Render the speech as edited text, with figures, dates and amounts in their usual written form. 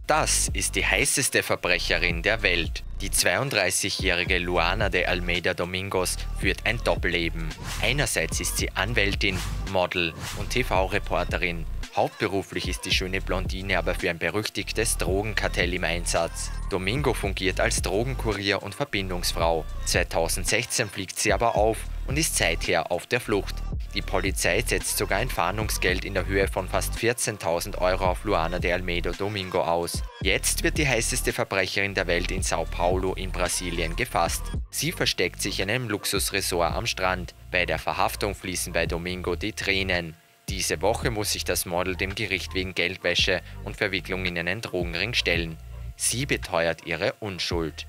Das ist die heißeste Verbrecherin der Welt. Die 32-jährige Luana de Almeida Domingos führt ein Doppelleben. Einerseits ist sie Anwältin, Model und TV-Reporterin. Hauptberuflich ist die schöne Blondine aber für ein berüchtigtes Drogenkartell im Einsatz. Domingo fungiert als Drogenkurier und Verbindungsfrau. 2016 fliegt sie aber auf und ist seither auf der Flucht. Die Polizei setzt sogar ein Fahndungsgeld in der Höhe von fast 14.000 Euro auf Luana de Almeida Domingo aus. Jetzt wird die heißeste Verbrecherin der Welt in Sao Paulo in Brasilien gefasst. Sie versteckt sich in einem Luxusresort am Strand. Bei der Verhaftung fließen bei Domingo die Tränen. Diese Woche muss sich das Model dem Gericht wegen Geldwäsche und Verwicklung in einen Drogenring stellen. Sie beteuert ihre Unschuld.